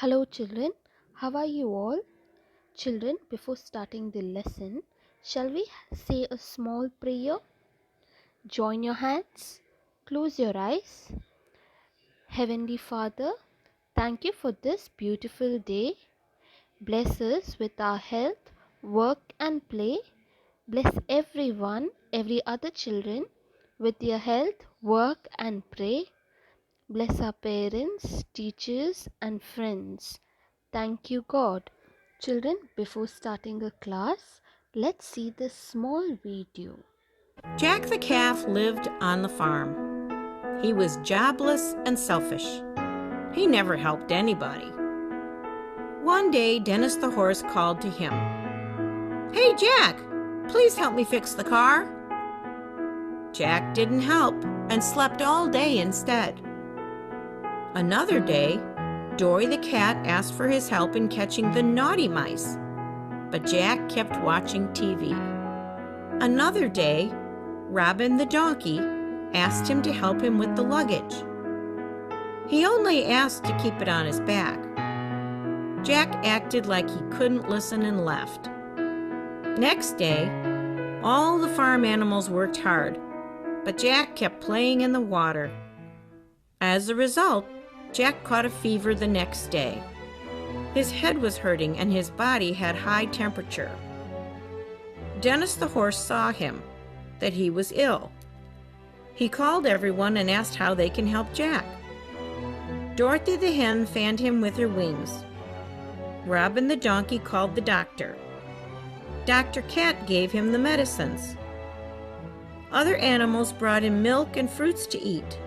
Hello, children. How are you all? Children, before starting the lesson, shall we say a small prayer? Join your hands, close your eyes. Heavenly Father, thank you for this beautiful day. Bless us with our health, work, and play. Bless everyone, every other children with their health, work, and pray. Bless our parents, teachers, and friends. Thank you, God. Children, before starting a class, let's see this small video. Jack the calf lived on the farm. He was jobless and selfish. He never helped anybody. One day, Dennis the horse called to him, "Hey, Jack, please help me fix the car." Jack didn't help and slept all day instead. Another day, Dory the cat asked for his help in catching the naughty mice, but Jack kept watching TV. Another day, Robin the donkey asked him to help him with the luggage. He only asked to keep it on his back. Jack acted like he couldn't listen and left. Next day, all the farm animals worked hard, but Jack kept playing in the water. As a result, Jack caught a fever the next day. His head was hurting and his body had high temperature. Dennis the horse saw him, that he was ill. He called everyone and asked how they can help Jack. Dorothy the hen fanned him with her wings. Robin the donkey called the doctor. Dr. Cat gave him the medicines. Other animals brought him milk and fruits to eat.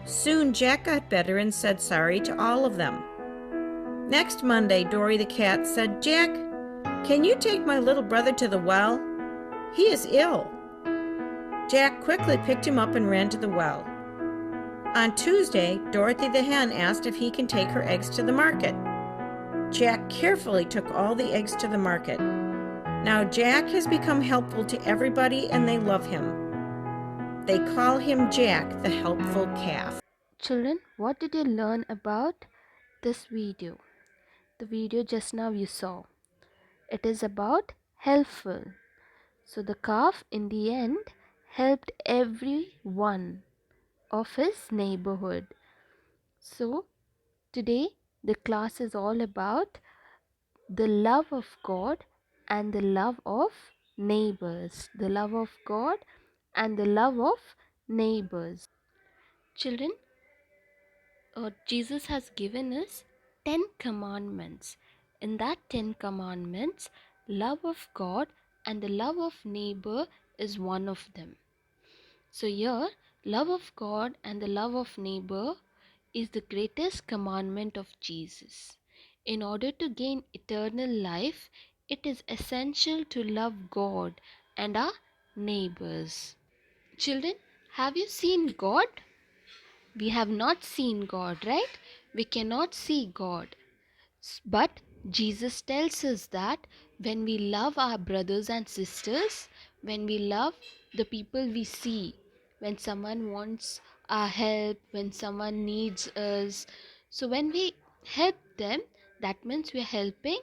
Soon Jack got better and said sorry to all of them. Next Monday, Dory the cat said, "Jack, can you take my little brother to the well? He is ill." Jack quickly picked him up and ran to the well. On Tuesday, Dorothy the hen asked if he can take her eggs to the market. Jack carefully took all the eggs to the market. Now Jack has become helpful to everybody and they love him. They call him Jack the helpful calf. Children, what did you learn about this video? The video just now you saw. It is about helpful. So the calf in the end helped everyone of his neighborhood. So today the class is all about the love of God and the love of neighbors. The love of God and the love of neighbors. Children, Jesus has given us 10 commandments. In that 10 commandments, love of God and the love of neighbor is one of them. So here, love of God and the love of neighbor is the greatest commandment of Jesus. In order to gain eternal life, it is essential to love God and our neighbors. Children, have you seen God? We have not seen God, right? We cannot see God. But Jesus tells us that when we love our brothers and sisters, when we love the people we see, when someone wants our help, when someone needs us, so when we help them, that means we are helping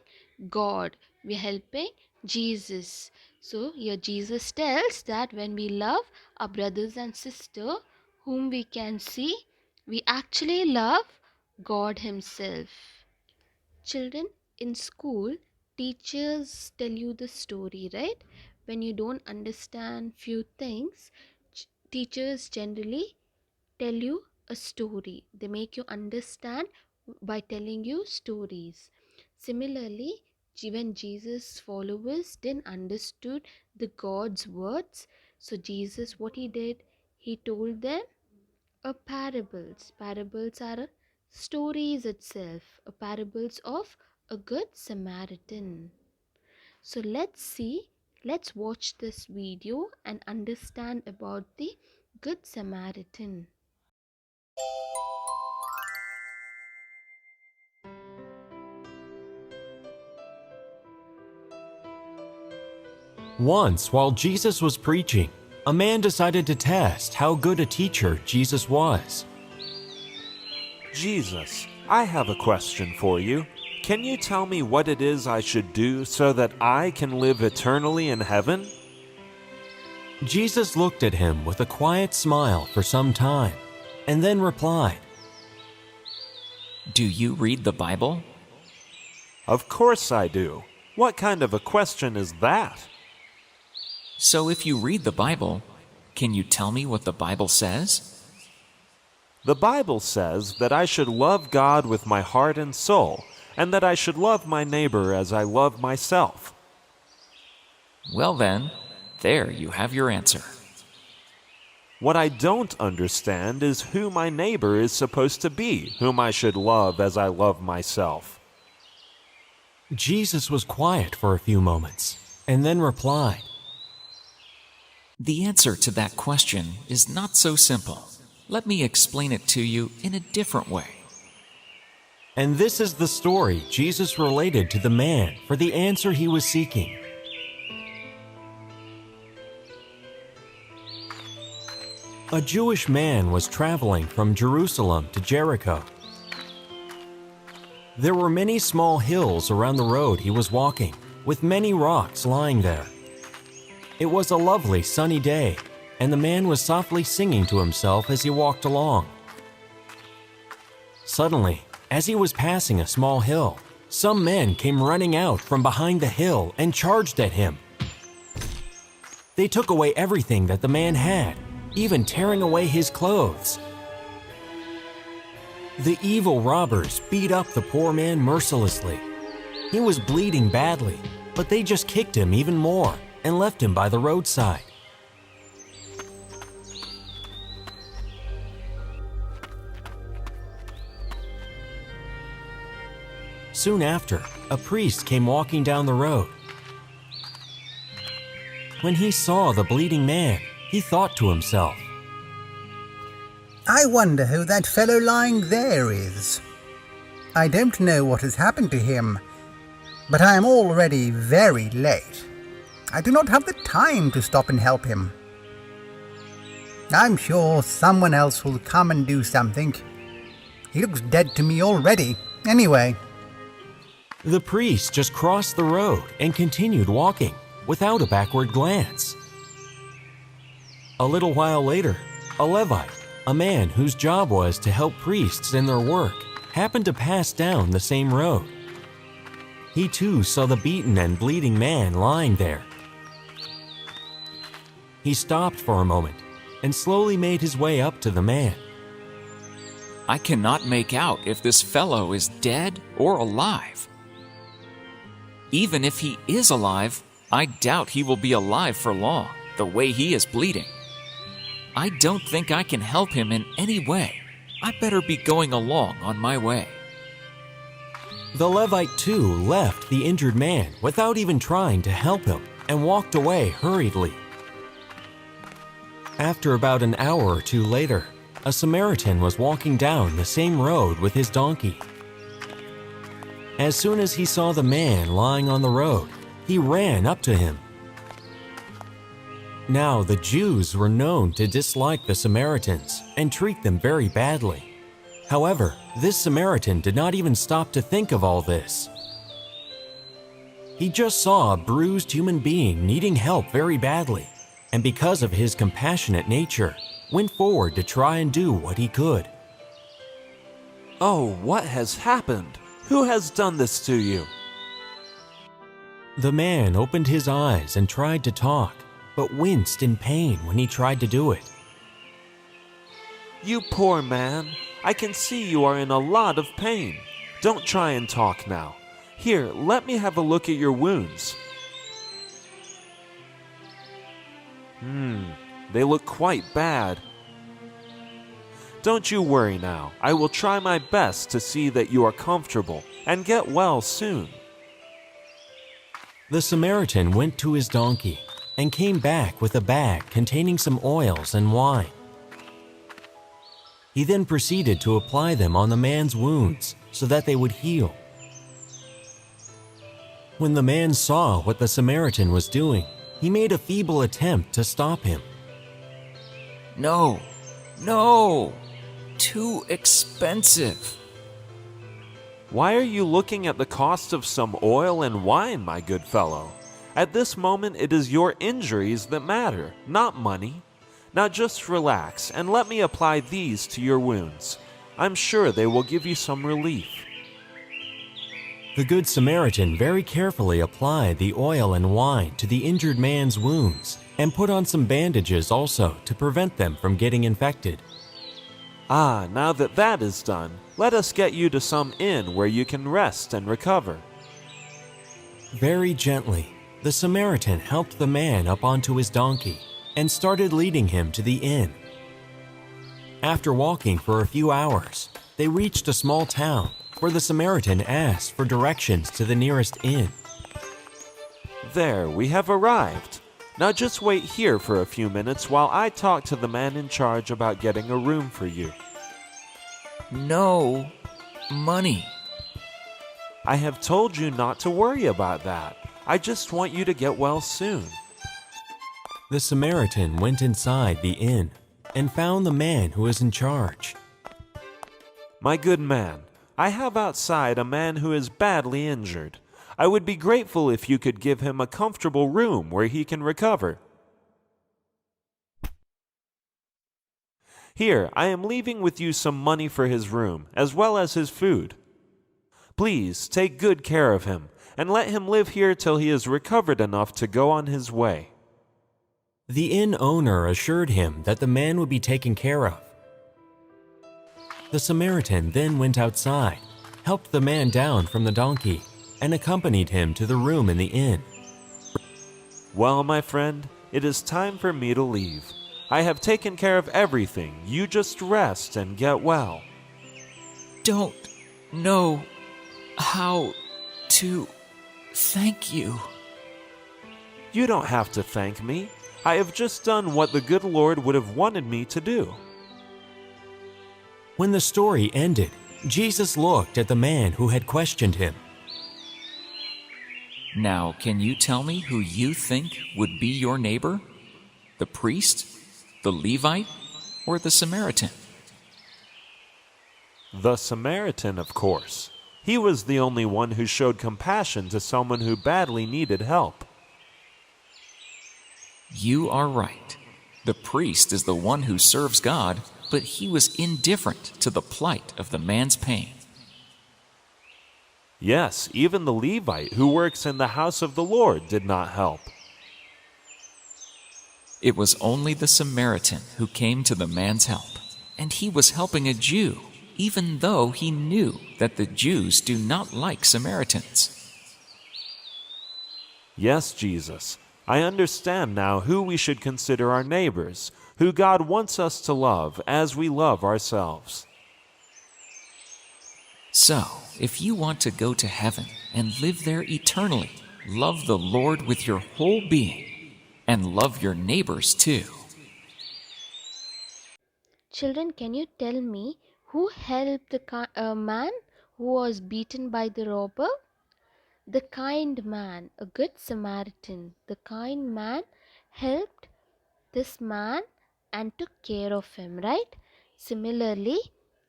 God, we are helping Jesus. So here Jesus tells that when we love our brothers and sisters whom we can see, we actually love God Himself. Children, in school, teachers tell you the story, right? When you don't understand few things, teachers generally tell you a story. They make you understand by telling you stories. Similarly, when Jesus' followers didn't understood the God's words, so Jesus, what he did, he told them parables. Parables are stories itself, parables of a good Samaritan. So let's watch this video and understand about the Good Samaritan. Once, while Jesus was preaching, a man decided to test how good a teacher Jesus was. Jesus, I have a question for you. Can you tell me what it is I should do so that I can live eternally in heaven?" Jesus looked at him with a quiet smile for some time, and then replied, Do you read the Bible? "Of course I do. What kind of a question is that?" So if you read the Bible, can you tell me what the Bible says? The Bible says that I should love God with my heart and soul, and that I should love my neighbor as I love myself. Well then, there you have your answer. What I don't understand is who my neighbor is supposed to be, whom I should love as I love myself. Jesus was quiet for a few moments, and then replied, The answer to that question is not so simple. Let me explain it to you in a different way. And this is the story Jesus related to the man for the answer he was seeking. A Jewish man was traveling from Jerusalem to Jericho. There were many small hills around the road he was walking, with many rocks lying there. It was a lovely sunny day, and the man was softly singing to himself as he walked along. Suddenly, as he was passing a small hill, some men came running out from behind the hill and charged at him. They took away everything that the man had, even tearing away his clothes. The evil robbers beat up the poor man mercilessly. He was bleeding badly, but they just kicked him even more and left him by the roadside. Soon after, a priest came walking down the road. When he saw the bleeding man, he thought to himself, I wonder who that fellow lying there is. I don't know what has happened to him, but I am already very late. I do not have the time to stop and help him. I'm sure someone else will come and do something. He looks dead to me already, anyway. The priest just crossed the road and continued walking without a backward glance. A little while later, a Levite, a man whose job was to help priests in their work, happened to pass down the same road. He too saw the beaten and bleeding man lying there. He stopped for a moment and slowly made his way up to the man. I cannot make out if this fellow is dead or alive. Even if he is alive, I doubt he will be alive for long, the way he is bleeding. I don't think I can help him in any way. I better be going along on my way. The Levite too left the injured man without even trying to help him and walked away hurriedly. After about an hour or two later, a Samaritan was walking down the same road with his donkey. As soon as he saw the man lying on the road, he ran up to him. Now the Jews were known to dislike the Samaritans and treat them very badly. However, this Samaritan did not even stop to think of all this. He just saw a bruised human being needing help very badly, and because of his compassionate nature, went forward to try and do what he could. "Oh, what has happened? Who has done this to you?" The man opened his eyes and tried to talk, but winced in pain when he tried to do it. "You poor man, I can see you are in a lot of pain. Don't try and talk now. Here, let me have a look at your wounds." They look quite bad. Don't you worry now. I will try my best to see that you are comfortable and get well soon. The Samaritan went to his donkey and came back with a bag containing some oils and wine. He then proceeded to apply them on the man's wounds so that they would heal. When the man saw what the Samaritan was doing, he made a feeble attempt to stop him. No, too expensive. Why are you looking at the cost of some oil and wine, my good fellow? At this moment, it is your injuries that matter, not money. Now just relax and let me apply these to your wounds. I'm sure they will give you some relief. The Good Samaritan very carefully applied the oil and wine to the injured man's wounds and put on some bandages also to prevent them from getting infected. Ah, now that that is done, let us get you to some inn where you can rest and recover. Very gently, the Samaritan helped the man up onto his donkey and started leading him to the inn. After walking for a few hours, they reached a small town where the Samaritan asked for directions to the nearest inn. There, we have arrived. Now just wait here for a few minutes while I talk to the man in charge about getting a room for you. No money. I have told you not to worry about that. I just want you to get well soon. The Samaritan went inside the inn and found the man who was in charge. My good man, I have outside a man who is badly injured. I would be grateful if you could give him a comfortable room where he can recover. Here, I am leaving with you some money for his room, as well as his food. Please take good care of him, and let him live here till he is recovered enough to go on his way. The inn owner assured him that the man would be taken care of. The Samaritan then went outside, helped the man down from the donkey, and accompanied him to the room in the inn. Well, my friend, it is time for me to leave. I have taken care of everything. You just rest and get well. Don't know how to thank you. You don't have to thank me. I have just done what the good Lord would have wanted me to do. When the story ended, Jesus looked at the man who had questioned him. Now, can you tell me who you think would be your neighbor? The priest, the Levite, or the Samaritan? The Samaritan, of course. He was the only one who showed compassion to someone who badly needed help. You are right. The priest is the one who serves God, but he was indifferent to the plight of the man's pain. Yes, even the Levite who works in the house of the Lord did not help. It was only the Samaritan who came to the man's help, and he was helping a Jew, even though he knew that the Jews do not like Samaritans. Yes, Jesus, I understand now who we should consider our neighbors, who God wants us to love as we love ourselves. So, if you want to go to heaven and live there eternally, love the Lord with your whole being and love your neighbors too. Children, can you tell me who helped the man who was beaten by the robber? The kind man, a good Samaritan. The kind man helped this man and took care of him, right? Similarly,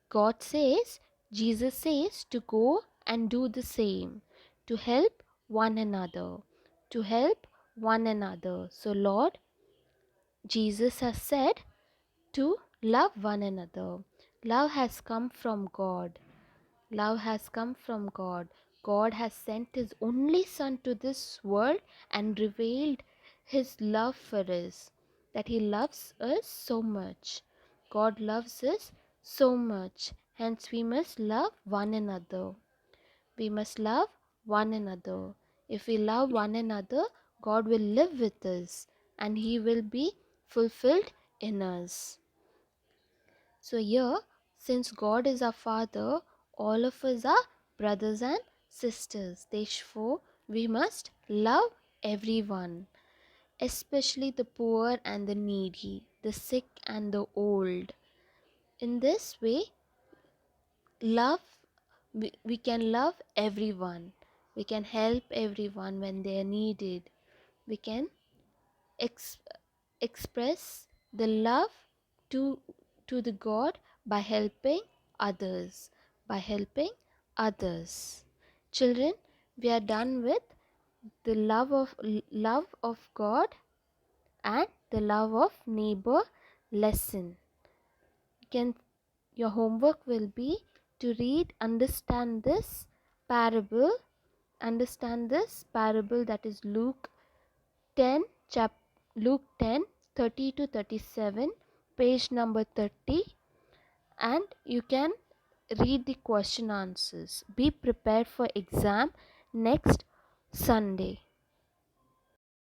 God says, Jesus says to go and do the same, to help one another, to help one another. So, Lord, Jesus has said to love one another. Love has come from God. Love has come from God. God has sent His only Son to this world and revealed His love for us. That He loves us so much. God loves us so much. Hence, we must love one another. We must love one another. If we love one another, God will live with us and He will be fulfilled in us. So here, since God is our Father, all of us are brothers and sisters. Therefore, we must love everyone, especially the poor and the needy, the sick and the old. In this way, love we can love everyone. We can help everyone when they are needed. We can express the love to the God by helping others, by helping others. Children, we are done with the love of God and the love of neighbor lesson. Your homework will be to read, understand this parable that is Luke 10 Luke 10 30 to 37, page number 30, and you can read the question answers. Be prepared for exam next Sunday.